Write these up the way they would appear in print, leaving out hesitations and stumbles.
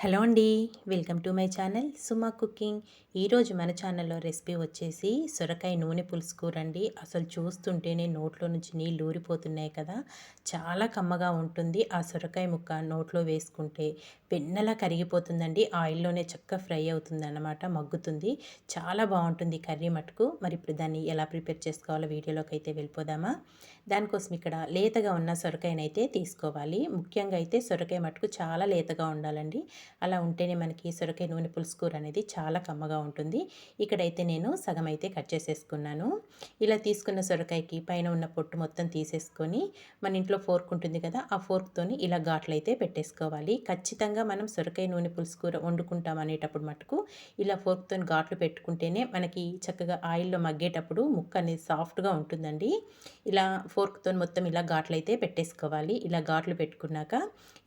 Hello అండి. Welcome to my channel Suma cooking. ఈరోజు మన ఛానల్లో రెసిపీ వచ్చేసి సొరకాయ నూనె పులుసు కూర అండి. అసలు చూస్తుంటేనే నోట్లో నుంచి నీళ్ళు ఊరిపోతున్నాయి కదా. చాలా కమ్మగా ఉంటుంది. ఆ సొరకాయ ముక్క నోట్లో వేసుకుంటే వెన్నెలా కరిగిపోతుందండి. ఆయిల్లోనే చక్కగా ఫ్రై అవుతుందన్నమాట, మగ్గుతుంది. చాలా బాగుంటుంది కర్రీ మటుకు. మరి ఇప్పుడు దాన్ని ఎలా ప్రిపేర్ చేసుకోవాలో వీడియోలోకి అయితే వెళ్ళిపోదామా. దానికోసం ఇక్కడ లేతగా ఉన్న సొరకాయనైతే తీసుకోవాలి. ముఖ్యంగా అయితే సొరకాయ మటుకు చాలా లేతగా ఉండాలండి. అలా ఉంటేనే మనకి సొరకాయ నూనె పులుసు కూర అనేది చాలా కమ్మగా ఉంటుంది. ఇక్కడైతే నేను సగం అయితే కట్ చేసేసుకున్నాను. ఇలా తీసుకున్న సొరకాయకి పైన ఉన్న పొట్టు మొత్తం తీసేసుకొని మన ఇంట్లో ఫోర్క్ ఉంటుంది కదా, ఆ ఫోర్క్తోని ఇలా ఘాట్లు అయితే పెట్టేసుకోవాలి. ఖచ్చితంగా మనం సొరకాయ నూనె పులుసు కూర వండుకుంటాం అనేటప్పుడు మటుకు ఇలా ఫోర్క్తో ఘాట్లు పెట్టుకుంటేనే మనకి చక్కగా ఆయిల్లో మగ్గేటప్పుడు ముక్క అనేది సాఫ్ట్గా ఉంటుందండి. ఇలా ఫోర్క్తో మొత్తం ఇలా ఘాట్లు అయితే పెట్టేసుకోవాలి. ఇలా ఘాట్లు పెట్టుకున్నాక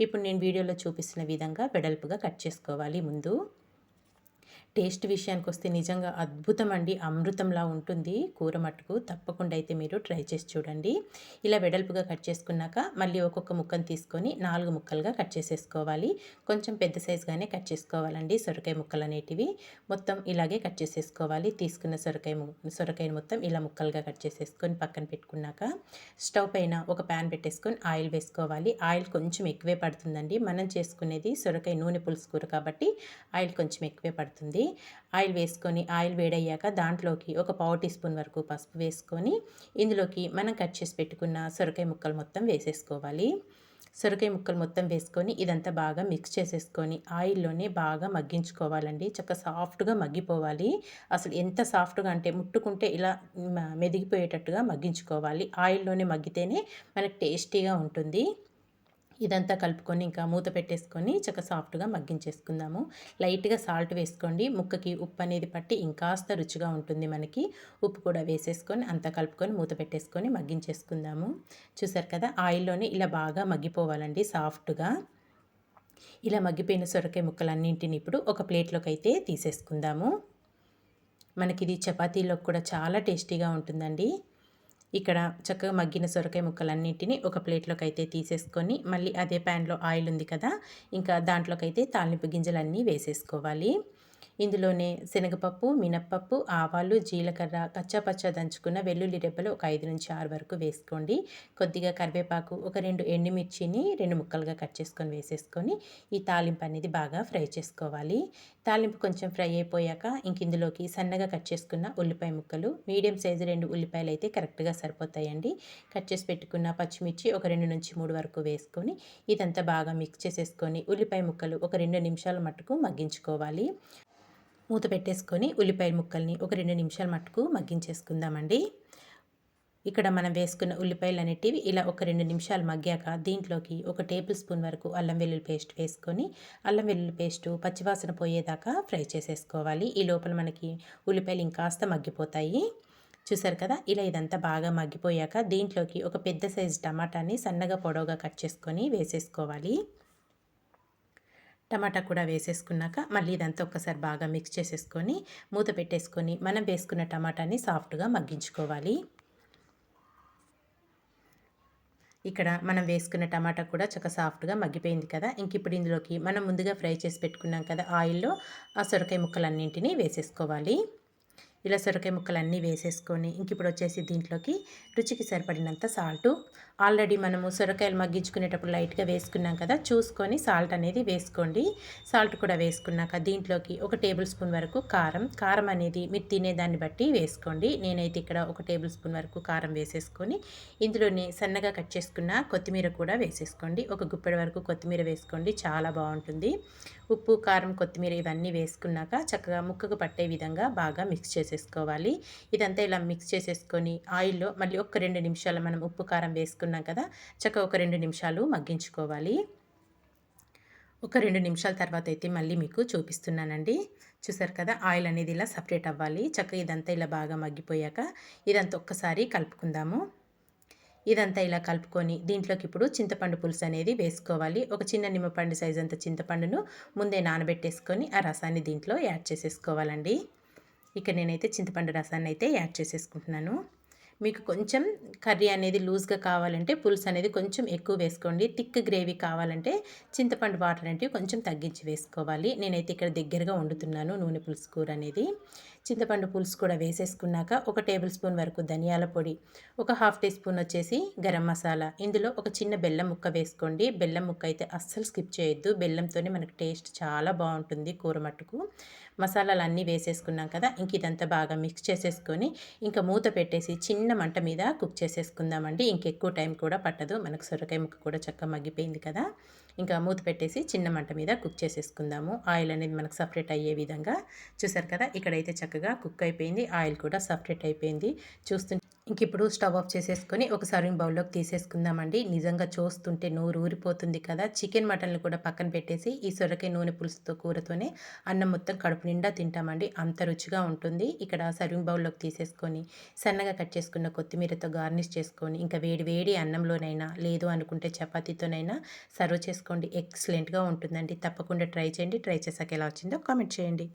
ఇప్పుడు నేను వీడియోలో చూపిస్తున్న విధంగా వెడల్పుగా కట్ చేసుకోవాలి. ముందు టేస్ట్ విషయానికి వస్తే నిజంగా అద్భుతం అండి, అమృతంలా ఉంటుంది కూర మట్టుకు. తప్పకుండా అయితే మీరు ట్రై చేసి చూడండి. ఇలా వెడల్పుగా కట్ చేసుకున్నాక మళ్ళీ ఒక్కొక్క ముక్కను తీసుకొని 4 ముక్కలుగా కట్ చేసేసుకోవాలి. కొంచెం పెద్ద సైజుగానే కట్ చేసుకోవాలండి సొరకాయ ముక్కలు అనేటివి. మొత్తం ఇలాగే కట్ చేసేసుకోవాలి. తీసుకున్న సొరకాయను మొత్తం ఇలా ముక్కలుగా కట్ చేసేసుకొని పక్కన పెట్టుకున్నాక స్టవ్ పైన ఒక ప్యాన్ పెట్టేసుకొని ఆయిల్ వేసుకోవాలి. ఆయిల్ కొంచెం ఎక్కువే పడుతుందండి. మనం చేసుకునేది సొరకాయ నూనె పులుసు కూర కాబట్టి ఆయిల్ కొంచెం ఎక్కువే పడుతుంది. ఆయిల్ వేసుకొని ఆయిల్ వేడయ్యాక దాంట్లోకి ఒక పావు టీ స్పూన్ వరకు పసుపు వేసుకొని ఇందులోకి మనం కట్ చేసి పెట్టుకున్న సొరకాయ ముక్కలు మొత్తం వేసేసుకోవాలి. సొరకాయ ముక్కలు మొత్తం వేసుకొని ఇదంతా బాగా మిక్స్ చేసేసుకొని ఆయిల్లోనే బాగా మగ్గించుకోవాలండి. చక్కగా సాఫ్ట్గా మగ్గిపోవాలి. అసలు ఎంత సాఫ్ట్గా అంటే ముట్టుకుంటే ఇలా మెదిగిపోయేటట్టుగా మగ్గించుకోవాలి. ఆయిల్లోనే మగ్గితేనే మనకు టేస్టీగా ఉంటుంది. ఇదంతా కలుపుకొని ఇంకా మూత పెట్టేసుకొని చక్కగా సాఫ్ట్గా మగ్గించేసుకుందాము. లైట్గా సాల్ట్ వేసుకోండి. ముక్కకి ఉప్పు అనేది పట్టి ఇంకాస్త రుచిగా ఉంటుంది మనకి. ఉప్పు కూడా వేసేసుకొని అంతా కలుపుకొని మూత పెట్టేసుకొని మగ్గించేసుకుందాము. చూసారు కదా, ఆయిల్లోనే ఇలా బాగా మగ్గిపోవాలండి సాఫ్ట్గా. ఇలా మగ్గిపోయిన సొరకాయ ముక్కలన్నింటిని ఇప్పుడు ఒక ప్లేట్లోకి అయితే తీసేసుకుందాము. మనకిది చపాతీలోకి కూడా చాలా టేస్టీగా ఉంటుందండి. ఇక్కడ చక్కగా మగ్గిన సొరకాయ ముక్కలన్నింటినీ ఒక ప్లేట్లోకి అయితే తీసేసుకొని మళ్ళీ అదే ప్యాన్లో ఆయిల్ ఉంది కదా, ఇంకా దాంట్లోకి అయితే తాలింపు గింజలన్నీ వేసేసుకోవాలి. ఇందులోనే శనగపప్పు, మినప్పప్పు, ఆవాలు, జీలకర్ర, కచ్చాపచ్చా దంచుకున్న వెల్లుల్లి రెబ్బలు ఒక 5-6 వరకు వేసుకోండి. కొద్దిగా కరివేపాకు, ఒక 2 ఎండుమిర్చిని 2 ముక్కలుగా కట్ చేసుకొని వేసేసుకొని ఈ తాలింపు అనేది బాగా ఫ్రై చేసుకోవాలి. తాలింపు కొంచెం ఫ్రై అయిపోయాక ఇంక ఇందులోకి సన్నగా కట్ చేసుకున్న ఉల్లిపాయ ముక్కలు, మీడియం సైజు 2 ఉల్లిపాయలు అయితే కరెక్ట్గా సరిపోతాయండి. కట్ చేసి పెట్టుకున్న పచ్చిమిర్చి ఒక 2-3 వరకు వేసుకొని ఇదంతా బాగా మిక్స్ చేసేసుకొని ఉల్లిపాయ ముక్కలు ఒక 2 నిమిషాల మట్టుకు మగ్గించుకోవాలి. మూత పెట్టేసుకొని ఉల్లిపాయ ముక్కల్ని ఒక 2 నిమిషాల మట్టుకు మగ్గించేసుకుందామండి. ఇక్కడ మనం వేసుకున్న ఉల్లిపాయలు అనేటివి ఇలా ఒక 2 నిమిషాలు మగ్గాక దీంట్లోకి ఒక టేబుల్ స్పూన్ వరకు అల్లం వెల్లుల్లి పేస్ట్ వేసుకొని అల్లం వెల్లుల్లి పేస్టు పచ్చివాసన పోయేదాకా ఫ్రై చేసేసుకోవాలి. ఈ లోపల మనకి ఉల్లిపాయలు ఇంకాస్త మగ్గిపోతాయి. చూసారు కదా, ఇలా ఇదంతా బాగా మగ్గిపోయాక దీంట్లోకి ఒక పెద్ద సైజు టమాటాని సన్నగా పొడవుగా కట్ చేసుకొని వేసేసుకోవాలి. టమాటా కూడా వేసేసుకున్నాక మళ్ళీ ఇదంతా ఒక్కసారి బాగా మిక్స్ చేసేసుకొని మూత పెట్టేసుకొని మనం వేసుకున్న టమాటాని సాఫ్ట్గా మగ్గించుకోవాలి. ఇక్కడ మనం వేసుకున్న టమాటా కూడా చక్కగా సాఫ్ట్గా మగ్గిపోయింది కదా. ఇంక ఇప్పుడు ఇందులోకి మనం ముందుగా ఫ్రై చేసి పెట్టుకున్నాం కదా ఆయిల్లో, ఆ సొరకాయ ముక్కలన్నింటినీ వేసేసుకోవాలి. ఇలా సొరకాయ ముక్కలన్నీ వేసేసుకొని ఇంక ఇప్పుడు వచ్చేసి దీంట్లోకి రుచికి సరిపడినంత సాల్టు, ఆల్రెడీ మనము సొరకాయలు మగ్గించుకునేటప్పుడు లైట్గా వేసుకున్నాం కదా, చూసుకొని సాల్ట్ అనేది వేసుకోండి. సాల్ట్ కూడా వేసుకున్నాక దీంట్లోకి ఒక టేబుల్ స్పూన్ వరకు కారం అనేది మీరు తినేదాన్ని బట్టి వేసుకోండి. నేనైతే ఇక్కడ ఒక టేబుల్ స్పూన్ వరకు కారం వేసేసుకొని ఇందులోనే సన్నగా కట్ చేసుకున్న కొత్తిమీర కూడా వేసేసుకోండి. ఒక గుప్పెడు వరకు కొత్తిమీర వేసుకోండి, చాలా బాగుంటుంది. ఉప్పు, కారం, కొత్తిమీర ఇవన్నీ వేసుకున్నాక చక్కగా ముక్కకు పట్టే విధంగా బాగా మిక్స్ చేసేసుకోవాలి. ఇదంతా ఇలా మిక్స్ చేసేసుకొని ఆయిల్లో మళ్ళీ ఒక 2 నిమిషాలు మనం ఉప్పు, కారం వేసుకున్నాం కదా, చక్కగా ఒక 2 నిమిషాలు మగ్గించుకోవాలి. ఒక 2 నిమిషాల తర్వాత అయితే మళ్ళీ మీకు చూపిస్తున్నానండి. చూసారు కదా, ఆయిల్ అనేది ఇలా సపరేట్ అవ్వాలి. చక్కగా ఇదంతా ఇలా బాగా మగ్గిపోయాక ఇదంతా ఒక్కసారి కలుపుకుందాము. ఇదంతా ఇలా కలుపుకొని దీంట్లోకి ఇప్పుడు చింతపండు పులుసు అనేది వేసుకోవాలి. ఒక చిన్న నిమ్మపండు సైజ్ అంత చింతపండును ముందే నానబెట్టేసుకొని ఆ రసాన్ని దీంట్లో యాడ్ చేసేసుకోవాలండి. ఇక నేనైతే చింతపండు రసాన్ని అయితే యాడ్ చేసేసుకుంటున్నాను. మీకు కొంచెం కర్రీ అనేది లూజ్గా కావాలంటే పులుసు అనేది కొంచెం ఎక్కువ వేసుకోండి. థిక్ గ్రేవీ కావాలంటే చింతపండు వాటర్ అంటే కొంచెం తగ్గించి వేసుకోవాలి. నేనైతే ఇక్కడ దగ్గరగా వండుతున్నాను నూనె పులుసు కూర అనేది. చింతపండు పులుసు కూడా వేసేసుకున్నాక ఒక టేబుల్ స్పూన్ వరకు ధనియాల పొడి, ఒక హాఫ్ టీ స్పూన్ వచ్చేసి గరం మసాలా, ఇందులో ఒక చిన్న బెల్లం ముక్క వేసుకోండి. బెల్లం ముక్క అయితే అస్సలు స్కిప్ చేయొద్దు. బెల్లంతోనే మనకు టేస్ట్ చాలా బాగుంటుంది కూర మట్టుకు. మసాలాలు అన్నీ వేసేసుకున్నాం కదా, ఇంక ఇదంతా బాగా మిక్స్ చేసేసుకొని ఇంకా మూత పెట్టేసి చిన్న మంట మీద కుక్ చేసేసుకుందామండి. ఇంకెక్కువ టైం కూడా పట్టదు. మనకు సొరకాయ ముక్క కూడా చక్కగా మగ్గిపోయింది కదా. ఇంకా మూత పెట్టేసి చిన్న మంట మీద కుక్ చేసేసుకుందాము. ఆయిల్ అనేది మనకు సపరేట్ అయ్యే విధంగా. చూసారు కదా, ఇక్కడైతే చక్కగా కుక్ అయిపోయింది. ఆయిల్ కూడా సపరేట్ అయిపోయింది. చూస్తుంటే ఇంక ఇప్పుడు స్టవ్ ఆఫ్ చేసేసుకొని ఒక సర్వింగ్ బౌల్లోకి తీసేసుకుందామండి. నిజంగా చూస్తుంటే నోరు ఊరిపోతుంది కదా. చికెన్ మటన్లు కూడా పక్కన పెట్టేసి ఈ సొరకాయ నూనె పులుసుతో కూరతోనే అన్నం మొత్తం కడుపు నిండా తింటామండి. అంత రుచిగా ఉంటుంది. ఇక్కడ సర్వింగ్ బౌల్లోకి తీసేసుకొని సన్నగా కట్ చేసుకున్న కొత్తిమీరతో గార్నిష్ చేసుకొని ఇంకా వేడి వేడి అన్నంలోనైనా లేదు అనుకుంటే చపాతీతోనైనా సర్వ్ చేసుకోండి. ఎక్సలెంట్గా ఉంటుందండి. తప్పకుండా ట్రై చేయండి. ట్రై చేశాక ఎలా వచ్చిందో కామెంట్ చేయండి.